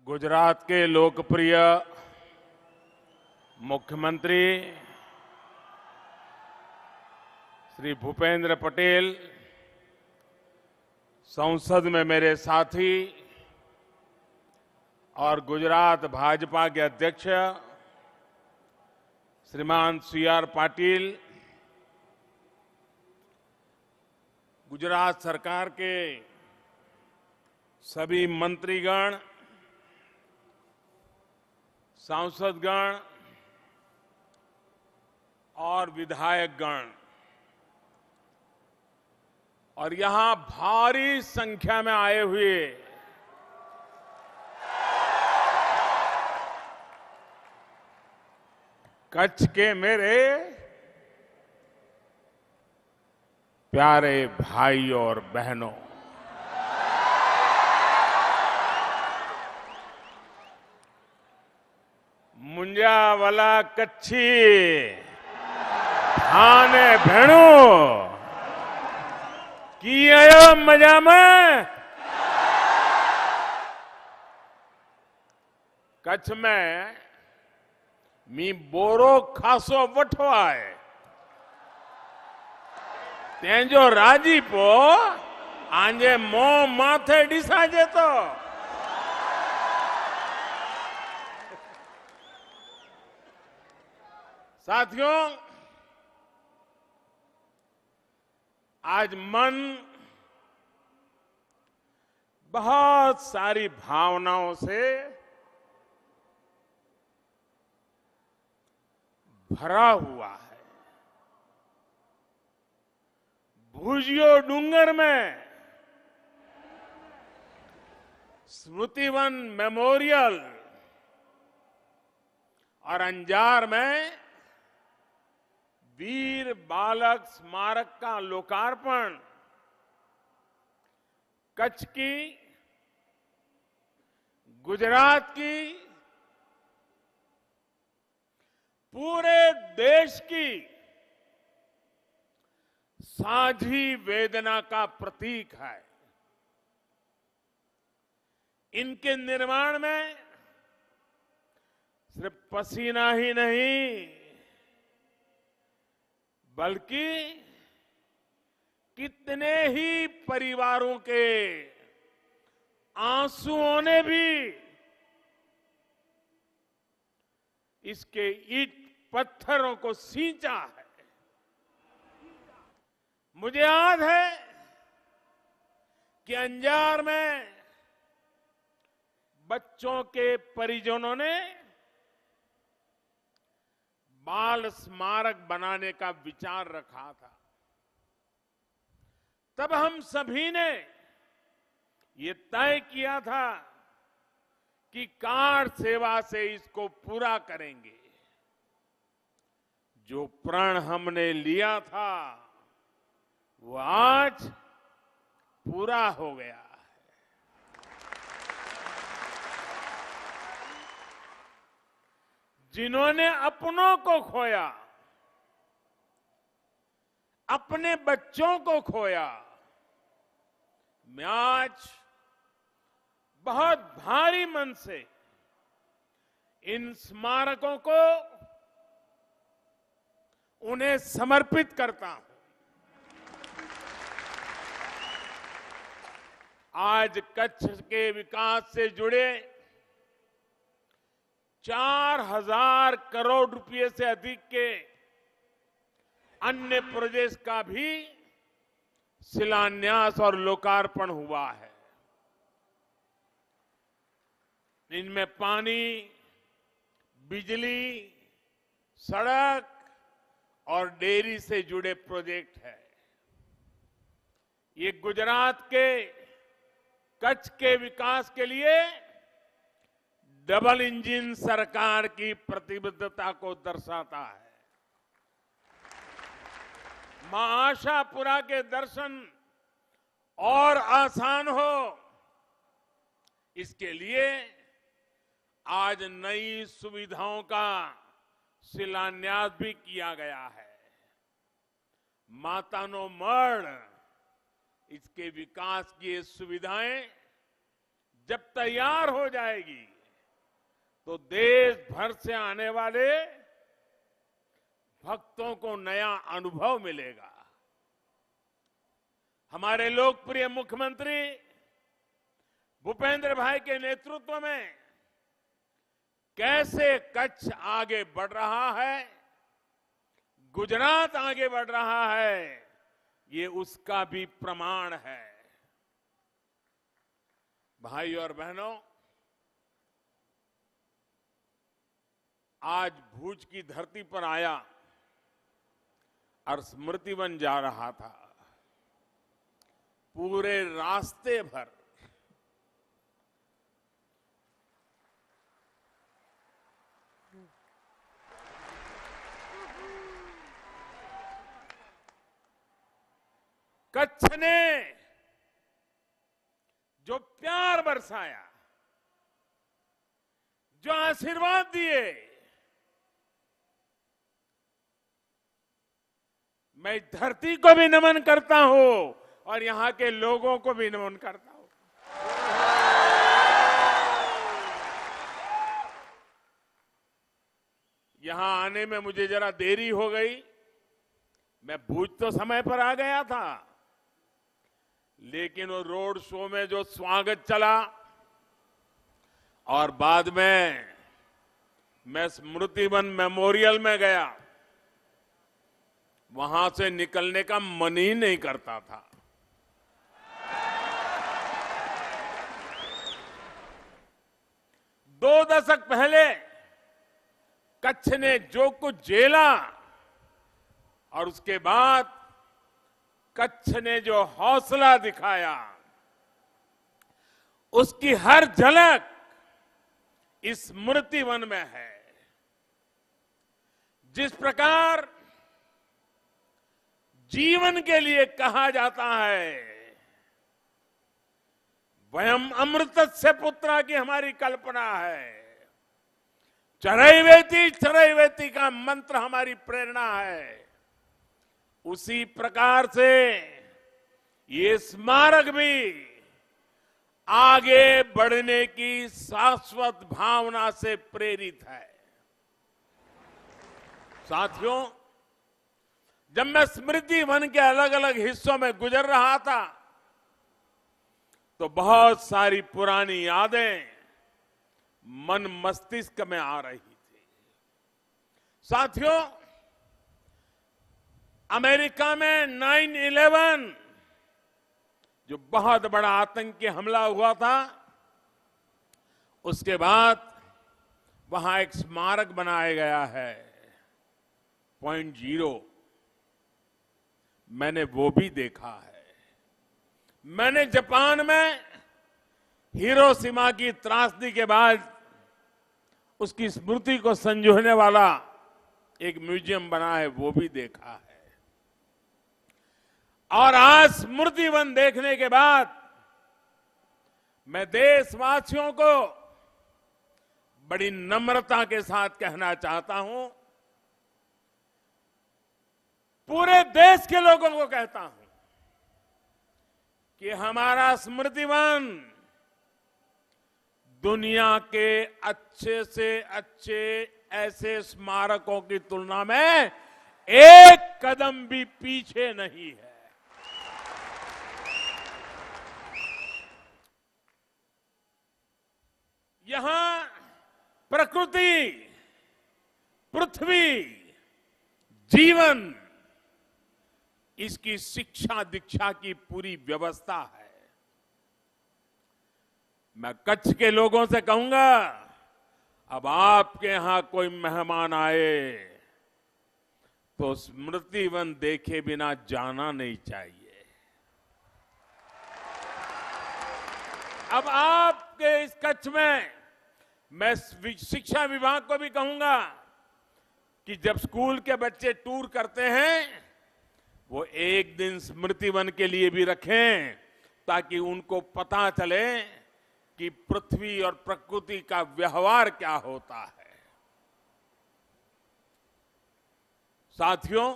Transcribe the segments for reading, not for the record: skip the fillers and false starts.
गुजरात के लोकप्रिय मुख्यमंत्री श्री भूपेंद्र पटेल, संसद में मेरे साथी और गुजरात भाजपा के अध्यक्ष श्रीमान सी.आर. पाटिल, गुजरात सरकार के सभी मंत्रीगण, सांसदगण और विधायकगण और यहां भारी संख्या में आए हुए कच्छ के मेरे प्यारे भाई और बहनों, मुंजावाला कच्छी थाने भेणो की आयो मजा में। कच्छ में मी बोरो खासो वठो आहे, तेंजो राजीपो आंजे मों माथे ॾिसाजे तो। साथियों, आज मन बहुत सारी भावनाओं से भरा हुआ है। भुजियो डूंगर में स्मृतिवन मेमोरियल और अंजार में वीर बालक स्मारक का लोकार्पण कच्छ की, गुजरात की, पूरे देश की साझी वेदना का प्रतीक है। इनके निर्माण में सिर्फ पसीना ही नहीं, बल्कि कितने ही परिवारों के आंसुओं ने भी इसके ईंट पत्थरों को सींचा है। मुझे याद है कि अंजार में बच्चों के परिजनों ने बाल स्मारक बनाने का विचार रखा था। तब हम सभी ने ये तय किया था कि कार्ड सेवा से इसको पूरा करेंगे। जो प्रण हमने लिया था वो आज पूरा हो गया है। जिन्होंने अपनों को खोया, अपने बच्चों को खोया, मैं आज बहुत भारी मन से इन स्मारकों को उन्हें समर्पित करता हूं। आज कच्छ के विकास से जुड़े 4,000 करोड़ रुपए से अधिक के अन्य प्रोजेक्ट का भी शिलान्यास और लोकार्पण हुआ है। इनमें पानी, बिजली, सड़क और डेयरी से जुड़े प्रोजेक्ट है। ये गुजरात के कच्छ के विकास के लिए डबल इंजन सरकार की प्रतिबद्धता को दर्शाता है। मां आशापुरा के दर्शन और आसान हो, इसके लिए आज नई सुविधाओं का शिलान्यास भी किया गया है। मातानो मढ़, इसके विकास की ये सुविधाएं जब तैयार हो जाएगी तो देश भर से आने वाले भक्तों को नया अनुभव मिलेगा। हमारे लोकप्रिय मुख्यमंत्री भूपेंद्र भाई के नेतृत्व में कैसे कच्छ आगे बढ़ रहा है, गुजरात आगे बढ़ रहा है, ये उसका भी प्रमाण है। भाई और बहनों, आज भुज की धरती पर आया और स्मृति वन जा रहा था। पूरे रास्ते भर कच्छ ने जो प्यार बरसाया, जो आशीर्वाद दिए, मैं धरती को भी नमन करता हूं और यहां के लोगों को भी नमन करता हूं। यहां आने में मुझे जरा देरी हो गई। मैं भुज तो समय पर आ गया था, लेकिन वो रोड शो में जो स्वागत चला और बाद में मैं स्मृति वन मेमोरियल में गया, वहां से निकलने का मन ही नहीं करता था। दो दशक पहले कच्छ ने जो कुछ झेला और उसके बाद कच्छ ने जो हौसला दिखाया, उसकी हर झलक इस स्मृति वन में है। जिस प्रकार जीवन के लिए कहा जाता है, वयम अमृतस्य पुत्रा की हमारी कल्पना है, चरैवेति चरैवेति का मंत्र हमारी प्रेरणा है। उसी प्रकार से ये स्मारक भी आगे बढ़ने की शाश्वत भावना से प्रेरित है। साथियों, जब मैं स्मृति वन के अलग अलग हिस्सों में गुजर रहा था तो बहुत सारी पुरानी यादें मन मस्तिष्क में आ रही थी। साथियों, अमेरिका में 9/11 जो बहुत बड़ा आतंकी हमला हुआ था, उसके बाद वहां एक स्मारक बनाया गया है, पॉइंट 0। मैंने वो भी देखा है। मैंने जापान में हिरोशिमा की त्रासदी के बाद उसकी स्मृति को संजोने वाला एक म्यूजियम बना है, वो भी देखा है। और आज स्मृति वन देखने के बाद मैं देशवासियों को बड़ी नम्रता के साथ कहना चाहता हूं, पूरे देश के लोगों को कहता हूं कि हमारा स्मृति वन दुनिया के अच्छे से अच्छे ऐसे स्मारकों की तुलना में एक कदम भी पीछे नहीं है। यहां प्रकृति, पृथ्वी, जीवन, इसकी शिक्षा दीक्षा की पूरी व्यवस्था है। मैं कच्छ के लोगों से कहूंगा, अब आपके यहां कोई मेहमान आए तो स्मृति वन देखे बिना जाना नहीं चाहिए। अब आपके इस कच्छ में मैं शिक्षा विभाग को भी कहूंगा कि जब स्कूल के बच्चे टूर करते हैं, वो एक दिन स्मृति वन के लिए भी रखें, ताकि उनको पता चले कि पृथ्वी और प्रकृति का व्यवहार क्या होता है। साथियों,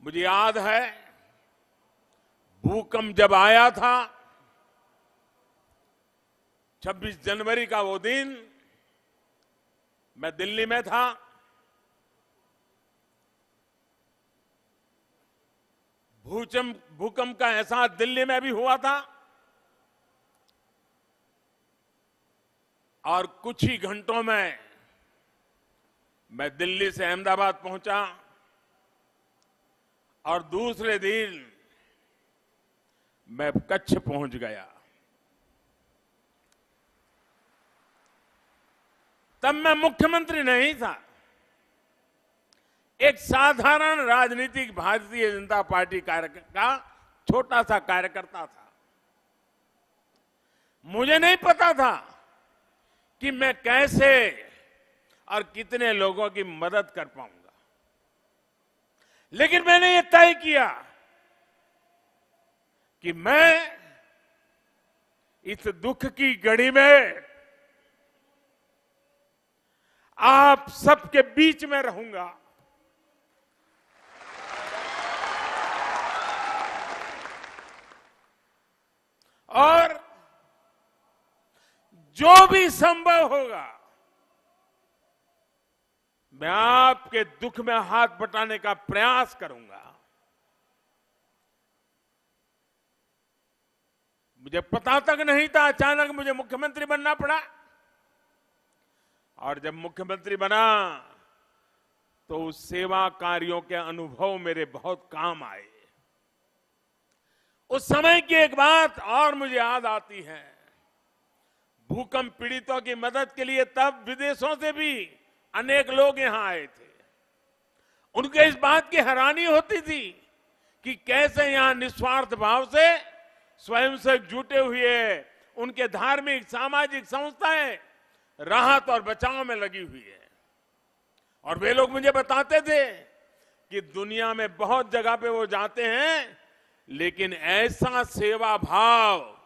मुझे याद है भूकंप जब आया था 26 जनवरी का वो दिन मैं दिल्ली में था। भूकंप का एहसास दिल्ली में भी हुआ था और कुछ ही घंटों में मैं दिल्ली से अहमदाबाद पहुंचा और दूसरे दिन मैं कच्छ पहुंच गया। तब मैं मुख्यमंत्री नहीं था, एक साधारण राजनीतिक भारतीय जनता पार्टी का छोटा सा कार्यकर्ता था। मुझे नहीं पता था कि मैं कैसे और कितने लोगों की मदद कर पाऊंगा, लेकिन मैंने ये तय किया कि मैं इस दुख की घड़ी में आप सबके बीच में रहूंगा और जो भी संभव होगा मैं आपके दुख में हाथ बटाने का प्रयास करूंगा। मुझे पता तक नहीं था, अचानक मुझे मुख्यमंत्री बनना पड़ा और जब मुख्यमंत्री बना तो उस सेवा कार्यों के अनुभव मेरे बहुत काम आए। उस समय की एक बात और मुझे याद आती है, भूकंप पीड़ितों की मदद के लिए तब विदेशों से भी अनेक लोग यहां आए थे। उनके इस बात की हैरानी होती थी कि कैसे यहां निस्वार्थ भाव से स्वयं से जुटे हुए उनके धार्मिक सामाजिक संस्थाएं राहत और बचाव में लगी हुई है। और वे लोग मुझे बताते थे कि दुनिया में बहुत जगह पे वो जाते हैं, लेकिन ऐसा सेवा भाव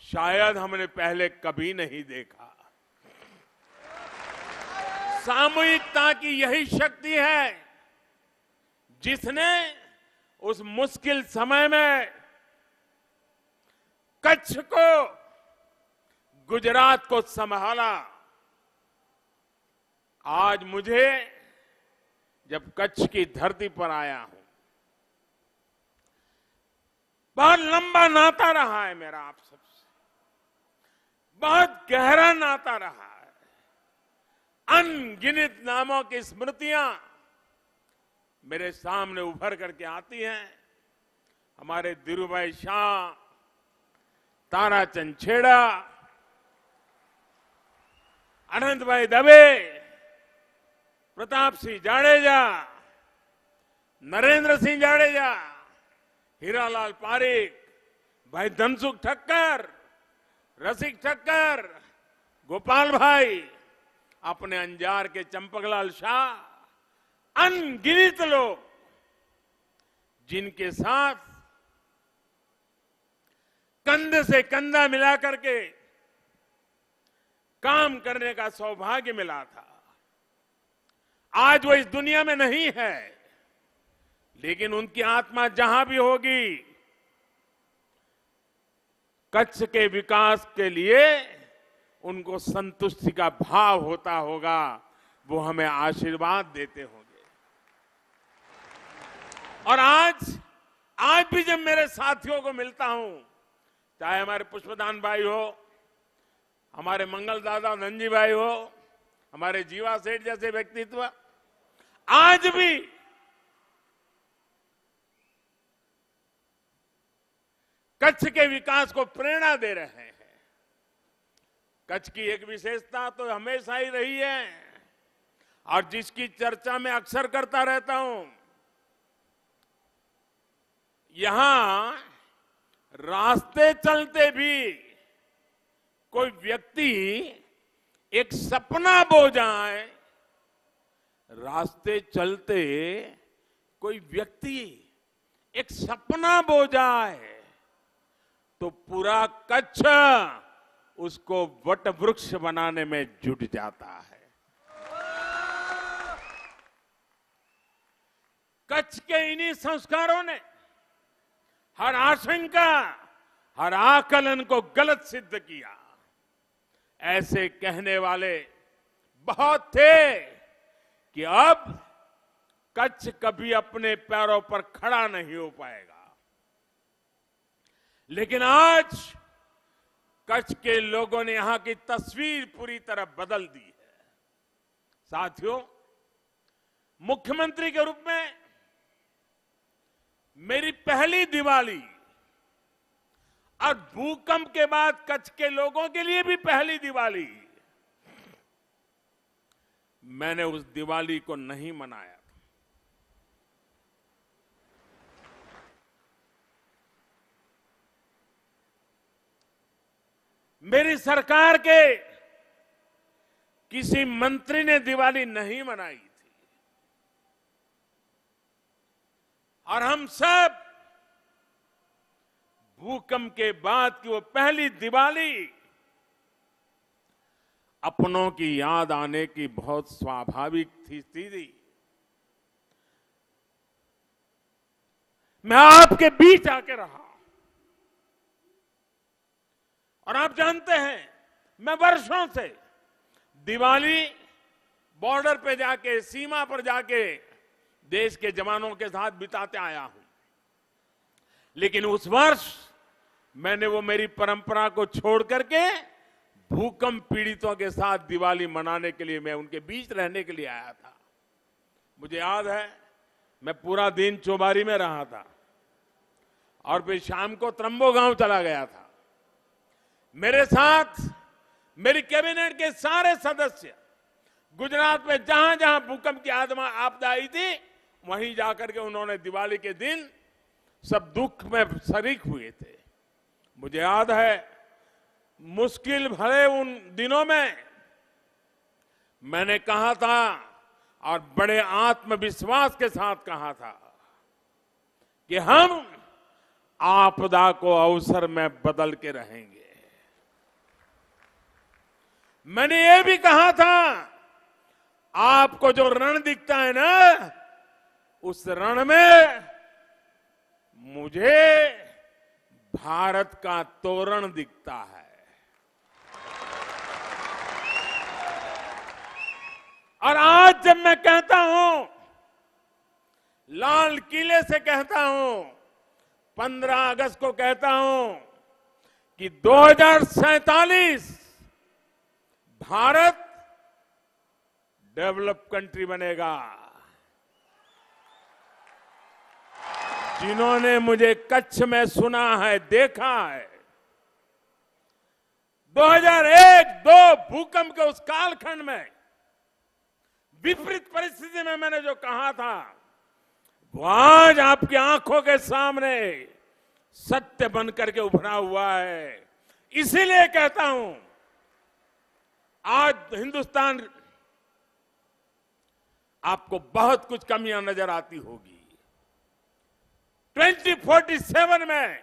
शायद हमने पहले कभी नहीं देखा। सामूहिकता की यही शक्ति है जिसने उस मुश्किल समय में कच्छ को, गुजरात को संभाला। आज मुझे जब कच्छ की धरती पर आया हूं, बहुत लंबा नाता रहा है मेरा आप सबसे, बहुत गहरा नाता रहा है। अनगिनत नामों की स्मृतियां मेरे सामने उभर करके आती हैं। हमारे धीरूभाई शाह, ताराचंद छेड़ा, अनंत भाई दवे, प्रताप सिंह जाडेजा, नरेंद्र सिंह जाडेजा, हीरालाल पारिक, भाई धनसुख ठक्कर, रसिक ठक्कर, गोपाल भाई, अपने अंजार के चंपकलाल शाह, अनगिनत लोग जिनके साथ कंधे से कंधा मिला करके काम करने का सौभाग्य मिला था। आज वो इस दुनिया में नहीं है, लेकिन उनकी आत्मा जहां भी होगी, कच्छ के विकास के लिए उनको संतुष्टि का भाव होता होगा, वो हमें आशीर्वाद देते होंगे। और आज भी जब मेरे साथियों को मिलता हूं, चाहे हमारे पुष्पदान भाई हो, हमारे मंगल दादा नंजी भाई हो, हमारे जीवा सेठ जैसे व्यक्तित्व, आज भी कच्छ के विकास को प्रेरणा दे रहे हैं। कच्छ की एक विशेषता तो हमेशा ही रही है और जिसकी चर्चा मैं अक्सर करता रहता हूं, यहां रास्ते चलते भी कोई व्यक्ति एक सपना बो जाए, रास्ते चलते कोई व्यक्ति एक सपना बो जाए तो पूरा कच्छ उसको वट वृक्ष बनाने में जुट जाता है। कच्छ के इन्हीं संस्कारों ने हर आशंका, हर आकलन को गलत सिद्ध किया। ऐसे कहने वाले बहुत थे कि अब कच्छ कभी अपने पैरों पर खड़ा नहीं हो पाएगा। लेकिन आज कच्छ के लोगों ने यहां की तस्वीर पूरी तरह बदल दी है। साथियों, मुख्यमंत्री के रूप में मेरी पहली दिवाली और भूकंप के बाद कच्छ के लोगों के लिए भी पहली दिवाली, मैंने उस दिवाली को नहीं मनाया। मेरी सरकार के किसी मंत्री ने दिवाली नहीं मनाई थी और हम सब भूकंप के बाद की वो पहली दिवाली अपनों की याद आने की बहुत स्वाभाविक थी। मैं आपके बीच आके रहा और आप जानते हैं, मैं वर्षों से दिवाली बॉर्डर पे जाके, सीमा पर जाके देश के जवानों के साथ बिताते आया हूं। लेकिन उस वर्ष मैंने वो मेरी परंपरा को छोड़ करके भूकंप पीड़ितों के साथ दिवाली मनाने के लिए, मैं उनके बीच रहने के लिए आया था। मुझे याद है, मैं पूरा दिन चौबारी में रहा था और फिर शाम को त्रंबो गांव चला गया था। मेरे साथ मेरी कैबिनेट के सारे सदस्य गुजरात में जहां जहां भूकंप की आपदा आई थी, वहीं जाकर के उन्होंने दिवाली के दिन सब दुख में शरीक हुए थे। मुझे याद है, मुश्किल भरे उन दिनों में मैंने कहा था और बड़े आत्मविश्वास के साथ कहा था कि हम आपदा को अवसर में बदल के रहेंगे। मैंने ये भी कहा था, आपको जो रण दिखता है ना, उस रण में मुझे भारत का तोरण दिखता है। और आज जब मैं कहता हूं, लाल किले से कहता हूं, 15 अगस्त को कहता हूं कि 2047 भारत डेवलप कंट्री बनेगा। जिन्होंने मुझे कच्छ में सुना है, देखा है, 2001-2 भूकंप के उस कालखंड में विपरीत परिस्थिति में मैंने जो कहा था, वो आज आपकी आंखों के सामने सत्य बनकर के उभरा हुआ है। इसीलिए कहता हूं, आज हिंदुस्तान, आपको बहुत कुछ कमियां नजर आती होगी। 2047 में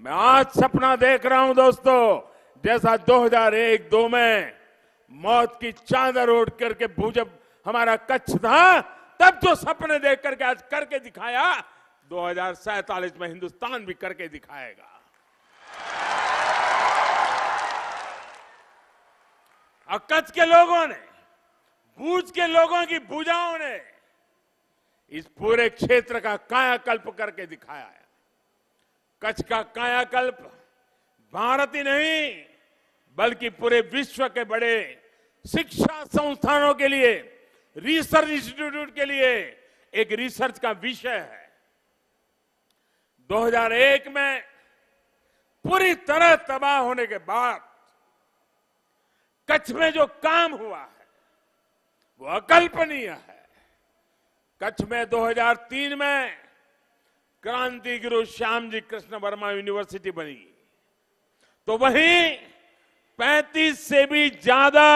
मैं आज सपना देख रहा हूं दोस्तों, जैसा 2001-2 में मौत की चादर ओढ़ करके जब हमारा कच्छ था, तब जो सपने देख करके आज करके दिखाया, 2047 में हिंदुस्तान भी करके दिखाएगा। और कच्छ के लोगों ने, भूज के लोगों की भुजाओं ने इस पूरे क्षेत्र का कायाकल्प करके दिखाया है। कच्छ का कायाकल्प भारत ही नहीं, बल्कि पूरे विश्व के बड़े शिक्षा संस्थानों के लिए, रिसर्च इंस्टीट्यूट के लिए एक रिसर्च का विषय है। 2001 में पूरी तरह तबाह होने के बाद कच्छ में जो काम हुआ है वो अकल्पनीय है। कच्छ में 2003 में क्रांति गुरु श्यामजी कृष्ण वर्मा यूनिवर्सिटी बनी, तो वहीं 35 से भी ज्यादा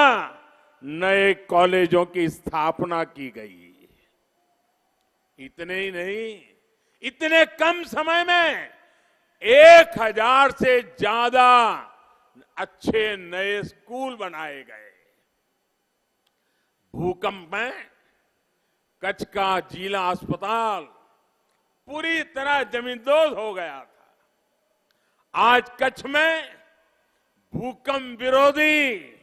नए कॉलेजों की स्थापना की गई। इतने ही नहीं, इतने कम समय में 1000 से ज्यादा अच्छे नए स्कूल बनाए गए। भूकंप में कच्छ का जिला अस्पताल पूरी तरह जमींदोज हो गया था। आज कच्छ में भूकंप विरोधी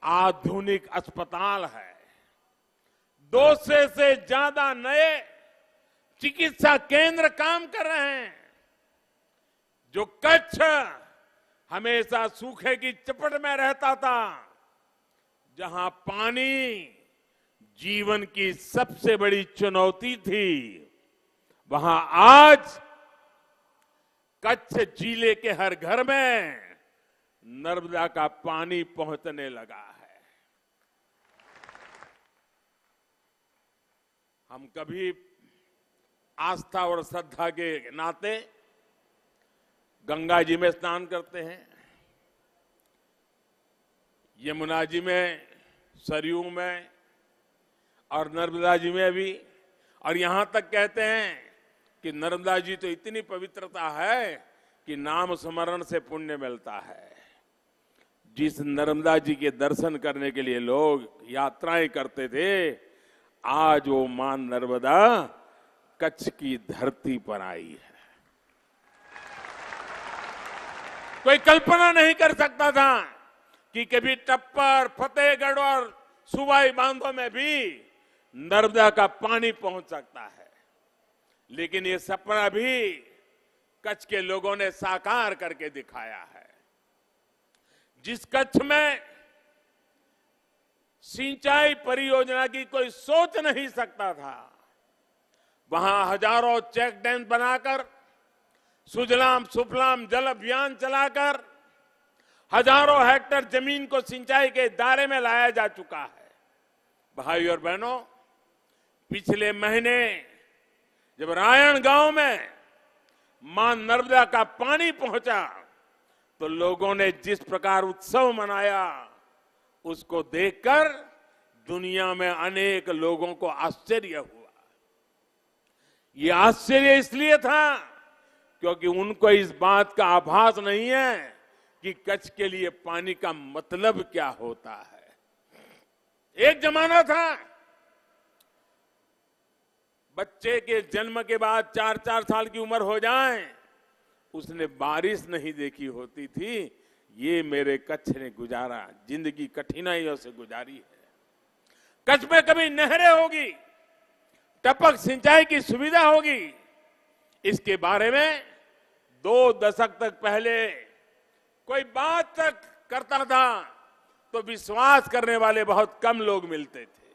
आधुनिक अस्पताल है। 200 से ज्यादा नए चिकित्सा केंद्र काम कर रहे हैं। जो कच्छ हमेशा सूखे की चपेट में रहता था, जहां पानी जीवन की सबसे बड़ी चुनौती थी, वहां आज कच्छ जिले के हर घर में नर्मदा का पानी पहुंचने लगा है। हम कभी आस्था और श्रद्धा के नाते गंगा जी में स्नान करते हैं, यमुना जी में, सरयू में और नर्मदा जी में भी। और यहां तक कहते हैं कि नर्मदा जी तो इतनी पवित्रता है कि नाम स्मरण से पुण्य मिलता है। जिस नर्मदा जी के दर्शन करने के लिए लोग यात्राएं करते थे, आज वो मां नर्मदा कच्छ की धरती पर आई है। कोई कल्पना नहीं कर सकता था कि कभी टप्पर, फतेहगढ़ और सुबाई बांधों में भी नर्मदा का पानी पहुंच सकता है। लेकिन ये सपना भी कच्छ के लोगों ने साकार करके दिखाया है। जिस कच्छ में सिंचाई परियोजना की कोई सोच नहीं सकता था, वहां हजारों चेक डैम बनाकर, सुजलाम सुफलाम जल अभियान चलाकर हजारों हेक्टेयर जमीन को सिंचाई के दायरे में लाया जा चुका है। भाई और बहनों, पिछले महीने जब रायण गांव में मां नर्मदा का पानी पहुंचा, तो लोगों ने जिस प्रकार उत्सव मनाया, उसको देखकर दुनिया में अनेक लोगों को आश्चर्य हुआ। ये आश्चर्य इसलिए था क्योंकि उनको इस बात का आभास नहीं है कि कच्छ के लिए पानी का मतलब क्या होता है। एक जमाना था, बच्चे के जन्म के बाद 4-4 साल की उम्र हो जाए, उसने बारिश नहीं देखी होती थी। ये मेरे कच्छ ने गुजारा, जिंदगी कठिनाइयों से गुजारी है। कच्छ में कभी नहरें होगी, टपक सिंचाई की सुविधा होगी, इसके बारे में 2 दशक तक पहले कोई बात तक करता था तो विश्वास करने वाले बहुत कम लोग मिलते थे।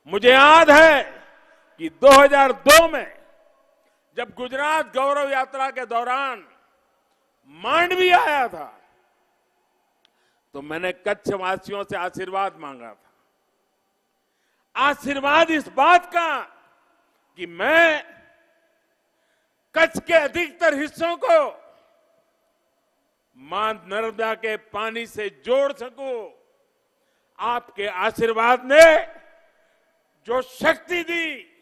मुझे याद है कि 2002 में जब गुजरात गौरव यात्रा के दौरान मांडवी आया था, तो मैंने कच्छ वासियों से आशीर्वाद मांगा था। आशीर्वाद इस बात का कि मैं कच्छ के अधिकतर हिस्सों को मां नर्मदा के पानी से जोड़ सकूं। आपके आशीर्वाद ने जो शक्ति दी,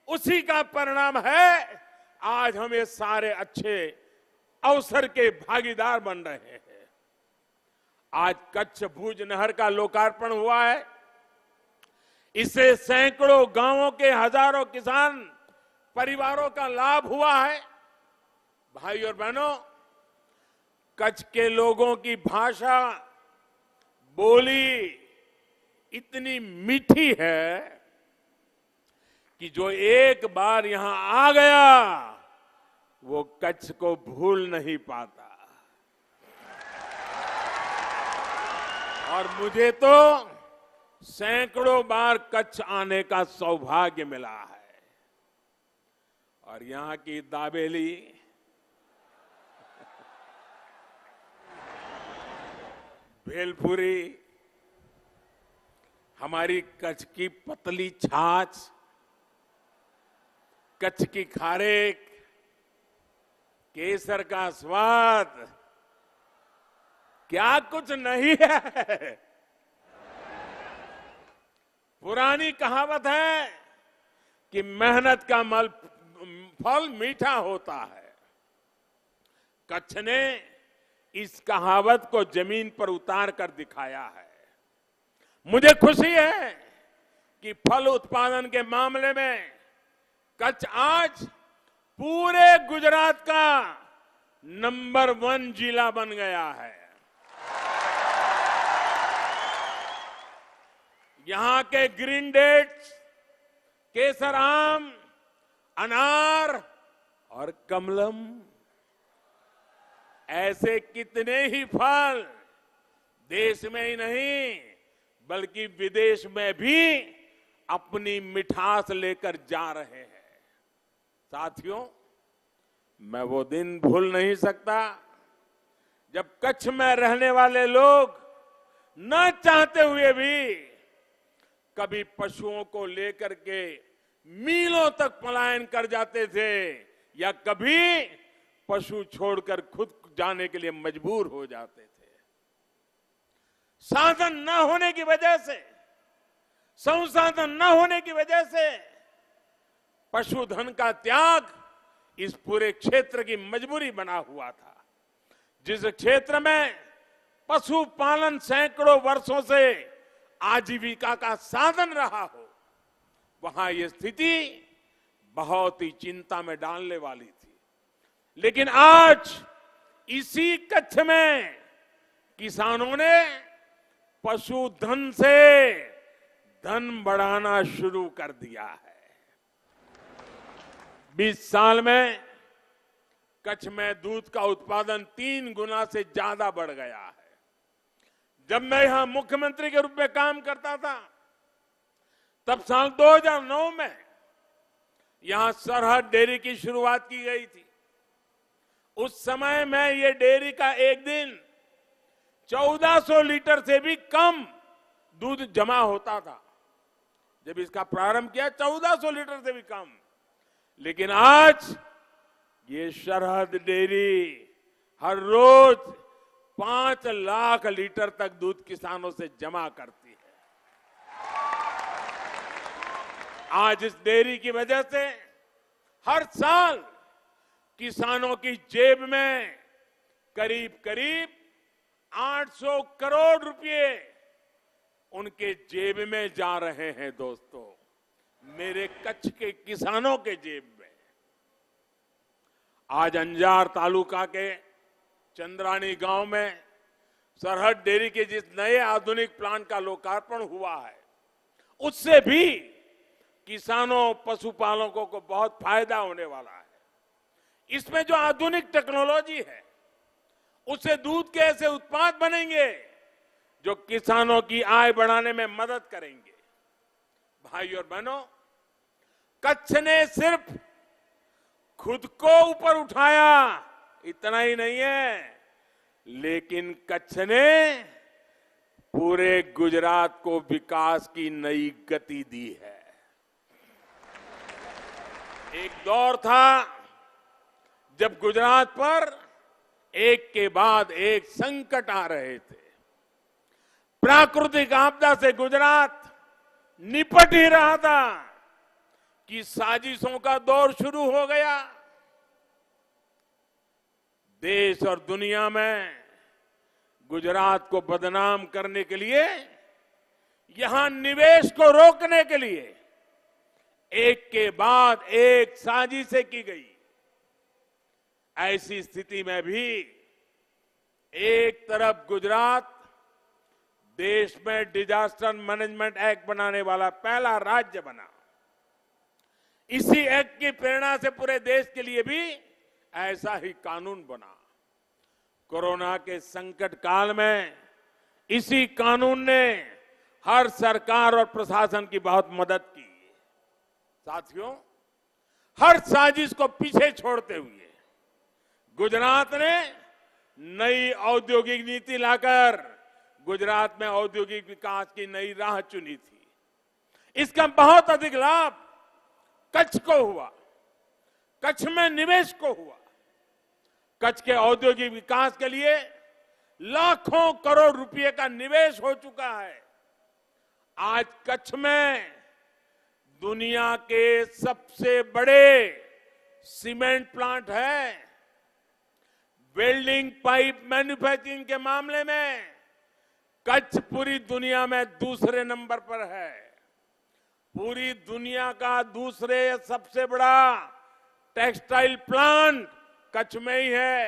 उसी का परिणाम है आज हम ये सारे अच्छे अवसर के भागीदार बन रहे हैं। आज कच्छ भुज नहर का लोकार्पण हुआ है। इससे सैकड़ों गांवों के हजारों किसान परिवारों का लाभ हुआ है। भाई और बहनों, कच्छ के लोगों की भाषा, बोली इतनी मीठी है कि जो एक बार यहां आ गया, वो कच्छ को भूल नहीं पाता। और मुझे तो सैकड़ों बार कच्छ आने का सौभाग्य मिला है। और यहां की दाबेली, भेलपुरी, हमारी कच्छ की पतली छाछ, कच्छ की खारेक, केसर का स्वाद, क्या कुछ नहीं है। पुरानी कहावत है कि मेहनत का फल मीठा होता है। कच्छ ने इस कहावत को जमीन पर उतार कर दिखाया है। मुझे खुशी है कि फल उत्पादन के मामले में कच्छ आज पूरे गुजरात का नंबर 1 जिला बन गया है। यहां के ग्रीन डेट्स, केसर आम, अनार और कमलम, ऐसे कितने ही फल देश में ही नहीं बल्कि विदेश में भी अपनी मिठास लेकर जा रहे हैं। साथियों, मैं वो दिन भूल नहीं सकता जब कच्छ में रहने वाले लोग न चाहते हुए भी कभी पशुओं को लेकर के मीलों तक पलायन कर जाते थे या कभी पशु छोड़कर खुद जाने के लिए मजबूर हो जाते थे। साधन न होने की वजह से, संसाधन न होने की वजह से पशुधन का त्याग इस पूरे क्षेत्र की मजबूरी बना हुआ था। जिस क्षेत्र में पशुपालन सैकड़ों वर्षों से आजीविका का साधन रहा हो, वहां यह स्थिति बहुत ही चिंता में डालने वाली थी। लेकिन आज इसी कच्छ में किसानों ने पशुधन से धन बढ़ाना शुरू कर दिया है। 20 साल में कच्छ में दूध का उत्पादन 3 गुना से ज्यादा बढ़ गया है। जब मैं यहां मुख्यमंत्री के रूप में काम करता था, तब साल 2009 में यहां सरहद डेयरी की शुरुआत की गई थी। उस समय में ये डेयरी का एक दिन 1400 लीटर से भी कम दूध जमा होता था। जब इसका प्रारंभ किया 1400 लीटर से भी कम, लेकिन आज ये सरहद डेयरी हर रोज 5 लाख लीटर तक दूध किसानों से जमा करती है। आज इस डेयरी की वजह से हर साल किसानों की जेब में करीब करीब 800 करोड़ रुपए उनके जेब में जा रहे हैं। दोस्तों, मेरे कच्छ के किसानों के जेब में। आज अंजार तालुका के चंद्रानी गांव में सरहद डेयरी के जिस नए आधुनिक प्लांट का लोकार्पण हुआ है, उससे भी किसानों, पशुपालकों को बहुत फायदा होने वाला है। इसमें जो आधुनिक टेक्नोलॉजी है, उससे दूध के ऐसे उत्पाद बनेंगे जो किसानों की आय बढ़ाने में मदद करेंगे। भाई और बहनों, कच्छ ने सिर्फ खुद को ऊपर उठाया इतना ही नहीं है, लेकिन कच्छ ने पूरे गुजरात को विकास की नई गति दी है। एक दौर था जब गुजरात पर एक के बाद एक संकट आ रहे थे। प्राकृतिक आपदा से गुजरात निपट ही रहा था कि साजिशों का दौर शुरू हो गया। देश और दुनिया में गुजरात को बदनाम करने के लिए, यहां निवेश को रोकने के लिए एक के बाद एक साजिशें की गई। ऐसी स्थिति में भी एक तरफ गुजरात देश में डिजास्टर मैनेजमेंट एक्ट बनाने वाला पहला राज्य बना। इसी एक्ट की प्रेरणा से पूरे देश के लिए भी ऐसा ही कानून बना। कोरोना के संकट काल में इसी कानून ने हर सरकार और प्रशासन की बहुत मदद की। साथियों, हर साजिश को पीछे छोड़ते हुए गुजरात ने नई औद्योगिक नीति लाकर गुजरात में औद्योगिक विकास की नई राह चुनी थी। इसका बहुत अधिक लाभ कच्छ को हुआ, कच्छ में निवेश को हुआ। कच्छ के औद्योगिक विकास के लिए लाखों करोड़ रुपए का निवेश हो चुका है। आज कच्छ में दुनिया के सबसे बड़े सीमेंट प्लांट है। वेल्डिंग पाइप मैन्युफैक्चरिंग के मामले में कच्छ पूरी दुनिया में दूसरे नंबर पर है। पूरी दुनिया का दूसरे सबसे बड़ा टेक्सटाइल प्लांट कच्छ में ही है।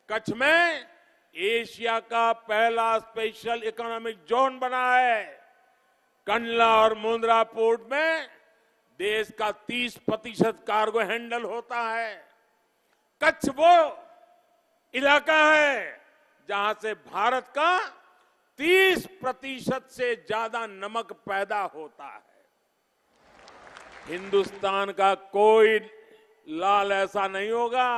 कच्छ में एशिया का पहला स्पेशल इकोनॉमिक जोन बना है। कंडला और मुंद्रा पोर्ट में देश का 30% कार्गो हैंडल होता है। कच्छ वो इलाका है जहां से भारत का 30% से ज्यादा नमक पैदा होता है। हिंदुस्तान का कोई लाल ऐसा नहीं होगा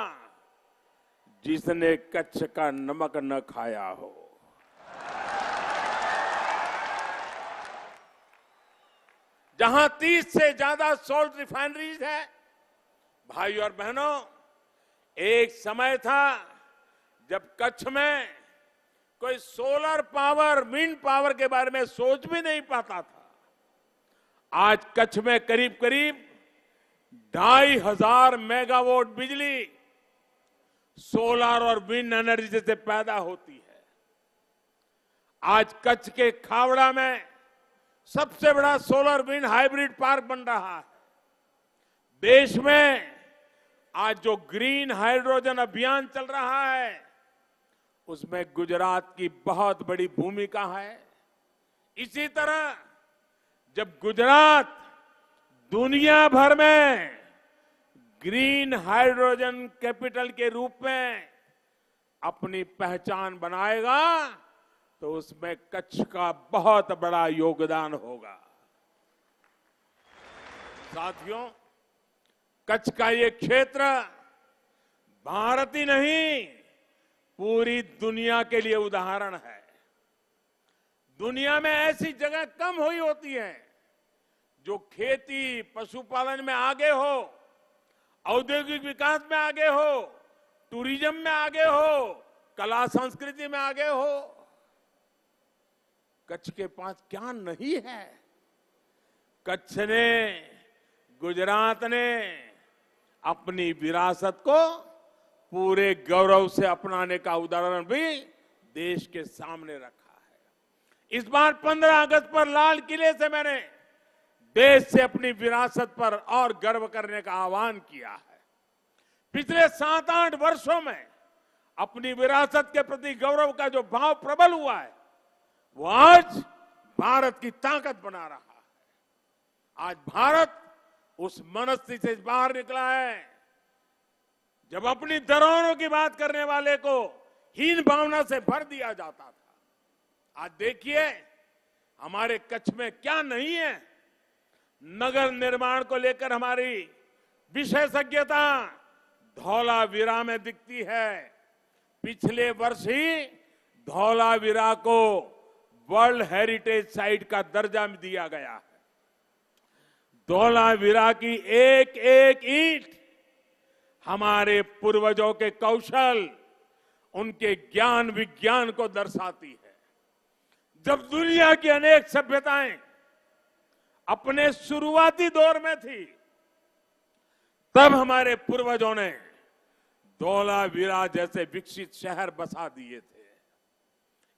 जिसने कच्छ का नमक न खाया हो। जहां 30 से ज्यादा सॉल्ट रिफाइनरीज है, भाई और बहनों, एक समय था जब कच्छ में कोई सोलर पावर, विंड पावर के बारे में सोच भी नहीं पाता था। आज कच्छ में करीब करीब 2500 मेगावाट बिजली सोलर और विंड एनर्जी से पैदा होती है। आज कच्छ के खावड़ा में सबसे बड़ा सोलर विंड हाइब्रिड पार्क बन रहा है। देश में आज जो ग्रीन हाइड्रोजन अभियान चल रहा है, उसमें गुजरात की बहुत बड़ी भूमिका है। इसी तरह जब गुजरात दुनिया भर में ग्रीन हाइड्रोजन कैपिटल के रूप में अपनी पहचान बनाएगा, तो उसमें कच्छ का बहुत बड़ा योगदान होगा। साथियों, कच्छ का ये क्षेत्र भारत ही नहीं, पूरी दुनिया के लिए उदाहरण है। दुनिया में ऐसी जगह कम हुई होती है जो खेती, पशुपालन में आगे हो, औद्योगिक विकास में आगे हो, टूरिज्म में आगे हो, कला संस्कृति में आगे हो। कच्छ के पास क्या नहीं है? कच्छ ने, गुजरात ने अपनी विरासत को पूरे गौरव से अपनाने का उदाहरण भी देश के सामने रखा है। इस बार 15 अगस्त पर लाल किले से मैंने देश से अपनी विरासत पर और गर्व करने का आह्वान किया है। पिछले 7-8 वर्षों में अपनी विरासत के प्रति गौरव का जो भाव प्रबल हुआ है, वो आज भारत की ताकत बना रहा है। आज भारत उस मनस्थिति से बाहर निकला है जब अपनी धरोहरों की बात करने वाले को हीन भावना से भर दिया जाता था। आज देखिए हमारे कच्छ में क्या नहीं है। नगर निर्माण को लेकर हमारी विशेषज्ञता धौलावीरा में दिखती है। पिछले वर्ष ही धौलावीरा को वर्ल्ड हेरिटेज साइट का दर्जा दिया गया है। धौलावीरा की एक एक ईंट हमारे पूर्वजों के कौशल, उनके ज्ञान विज्ञान को दर्शाती है। जब दुनिया की अनेक सभ्यताएं अपने शुरुआती दौर में थी, तब हमारे पूर्वजों ने धौलावीरा जैसे विकसित शहर बसा दिए थे।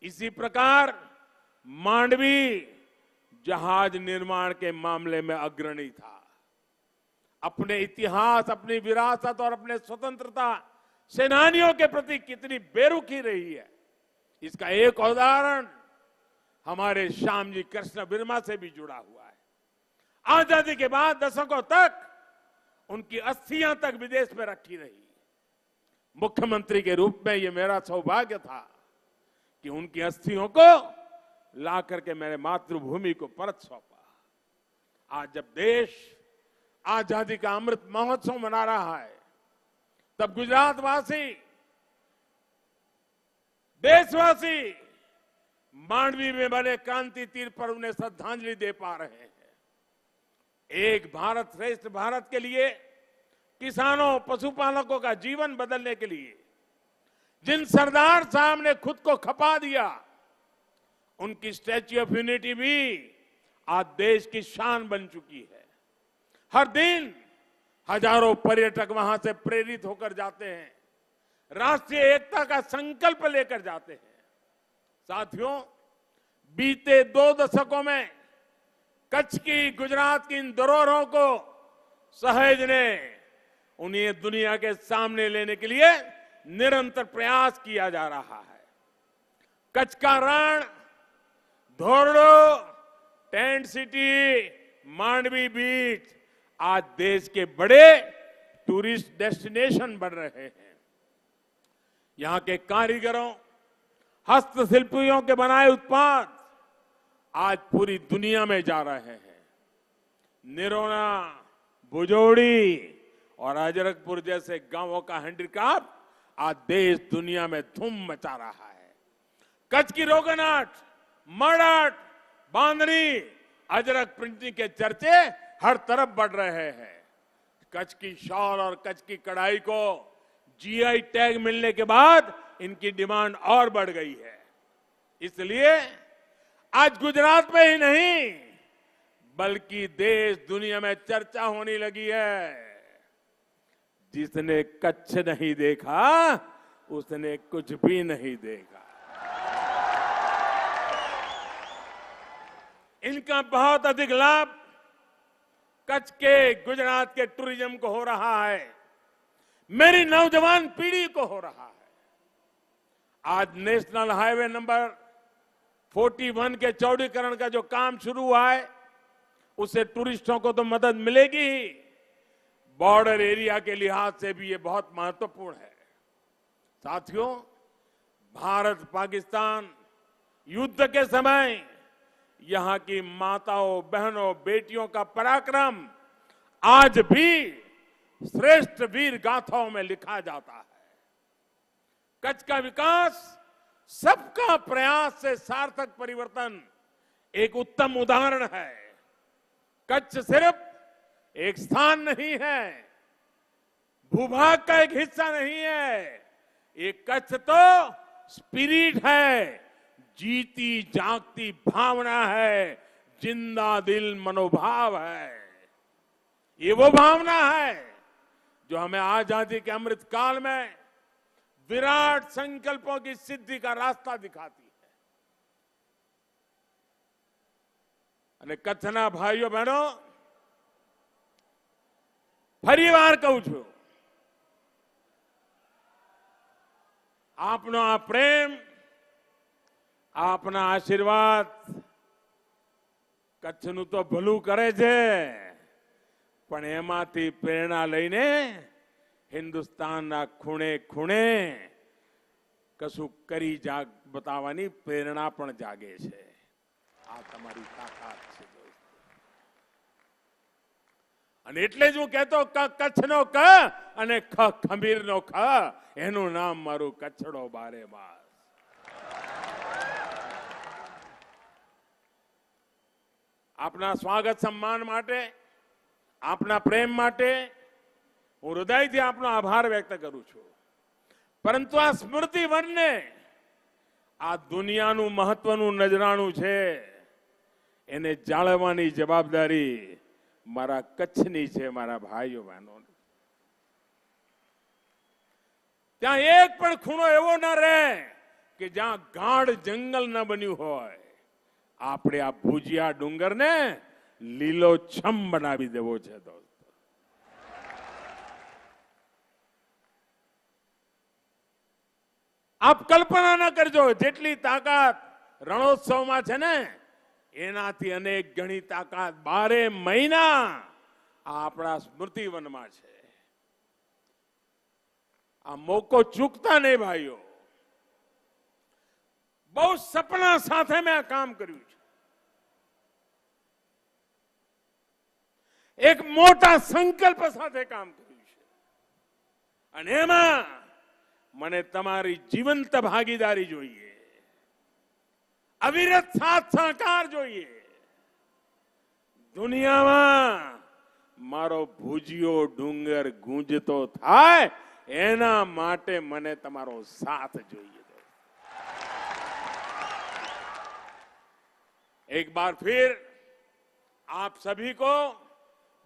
इसी प्रकार मांडवी जहाज निर्माण के मामले में अग्रणी था। अपने इतिहास, अपनी विरासत और अपने स्वतंत्रता सेनानियों के प्रति कितनी बेरुखी रही है, इसका एक उदाहरण हमारे श्याम जी कृष्ण वर्मा से भी जुड़ा हुआ है। आजादी के बाद दशकों तक उनकी अस्थियां तक विदेश में रखी रही। मुख्यमंत्री के रूप में यह मेरा सौभाग्य था कि उनकी अस्थियों को ला करके मेरे मातृभूमि को परत सौंपा। आज जब देश आजादी का अमृत महोत्सव मना रहा है, तब गुजरातवासी, देशवासी मांडवी में बने क्रांति तीर पर उन्हें श्रद्धांजलि दे पा रहे हैं। एक भारत श्रेष्ठ भारत के लिए, किसानों, पशुपालकों का जीवन बदलने के लिए जिन सरदार साहब ने खुद को खपा दिया, उनकी स्टैच्यू ऑफ यूनिटी भी आज देश की शान बन चुकी है। हर दिन हजारों पर्यटक वहां से प्रेरित होकर जाते हैं, राष्ट्रीय एकता का संकल्प लेकर जाते हैं। साथियों, बीते 2 दशकों में कच्छ की, गुजरात की इन धरोहरों को सहेजने, उन्हें दुनिया के सामने लेने के लिए निरंतर प्रयास किया जा रहा है। कच्छ का रण, धोरडो, टेंट सिटी, मांडवी बीच आज देश के बड़े टूरिस्ट डेस्टिनेशन बन रहे हैं। यहां के कारीगरों, हस्तशिल्पियों के बनाए उत्पाद आज पूरी दुनिया में जा रहे हैं। निरोना, भुजोड़ी और अजरकपुर जैसे गांवों का हैंडीक्राफ्ट आज देश दुनिया में धूम मचा रहा है। कच्छ की रोगन आर्ट, मड आर्ट, बांधनी, अजरक प्रिंटिंग के चर्चे हर तरफ बढ़ रहे हैं। कच्छ की शॉल और कच्छ की कढ़ाई को जीआई टैग मिलने के बाद इनकी डिमांड और बढ़ गई है। इसलिए आज गुजरात में ही नहीं बल्कि देश दुनिया में चर्चा होने लगी है। जिसने कच्छ नहीं देखा उसने कुछ भी नहीं देखा। इनका बहुत अधिक लाभ कच्छ के, गुजरात के टूरिज्म को हो रहा है, मेरी नौजवान पीढ़ी को हो रहा है। आज नेशनल हाईवे नंबर 41 के चौड़ीकरण का जो काम शुरू हुआ है उससे टूरिस्टों को तो मदद मिलेगी ही, बॉर्डर एरिया के लिहाज से भी ये बहुत महत्वपूर्ण है। साथियों, भारत पाकिस्तान युद्ध के समय यहां की माताओं, बहनों, बेटियों का पराक्रम आज भी श्रेष्ठ वीर गाथाओं में लिखा जाता है। कच्छ का विकास सबका प्रयास से सार्थक परिवर्तन एक उत्तम उदाहरण है। कच्छ सिर्फ एक स्थान नहीं है, भूभाग का एक हिस्सा नहीं है, ये कच्छ तो स्पिरिट है, जीती जागती भावना है, जिंदा दिल मनोभाव है। ये वो भावना है जो हमें आजादी के अमृत काल में विराट संकल्पों की सिद्धि का रास्ता दिखाती है। અને કચ્છના ભાઈઓ બહેનો, ફરીવાર કહું છું, આપનો આ પ્રેમ, આપના આશીર્વાદ કચ્છનું તો ભલું કરે છે, પણ એમાંથી પ્રેરણા લઈને હિન્દુસ્તાનના ખૂણે ખૂણે કશું કરી બતાવવાની પ્રેરણા પણ જાગે છે। આ તમારી તાકાત છે અને એટલે જ હું કહેતો કચ્છનો ક અને ખમીરનો ખ, એનું નામ મારું કચ્છડો બારે માસ। આપના સ્વાગત સન્માન માટે, આપના પ્રેમ માટે હું હૃદયથી આપનો આભાર વ્યક્ત કરું છું। પરંતુ આ સ્મૃતિ વનને, આ દુનિયાનું મહત્વનું નજરાણું છે, એને જાળવવાની જવાબદારી મારા કચ્છની છે, મારા ભાઈઓ બહેનો। ત્યાં એક પણ ખૂણો એવો ન રહે કે જ્યાં ગાઢ જંગલ ન બન્યું હોય। આપણે આ ભુજિયા ડુંગરને લીલોછમ બનાવી દેવો છે દોસ્તો। આપ કલ્પના ન કરજો, જેટલી તાકાત રણોત્સવમાં છે ને એનાથી અનેક ગણી તાકાત 12 મહિના આ આપણા સ્મૃતિવનમાં છે। આ મોકો ચૂકતા નહીં ભાઈઓ। બહુ સપના સાથે મેં આ કામ કર્યું છે। એક મોટા સંકલ્પ સાથે કામ કર્યું છે અને એમાં મને તમારી જીવંત ભાગીદારી જોઈએ, અવિરત સાથ સહકાર જોઈએ। દુનિયામાં મારો ભુજિયો ડુંગર ગુંજતો થાય એના માટે મને તમારો સાથ જોઈએ। एक बार फिर आप सभी को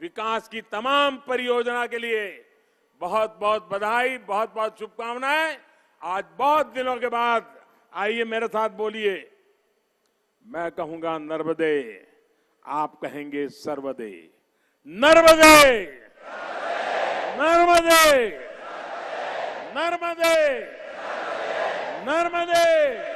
विकास की तमाम परियोजना के लिए बहुत बहुत बधाई, बहुत बहुत शुभकामनाएं। आज बहुत दिनों के बाद आइए मेरे साथ बोलिए। मैं कहूंगा नर्मदे, आप कहेंगे सर्वदे। नर्मदे, नर्मदे, नर्मदे, नर्मदे।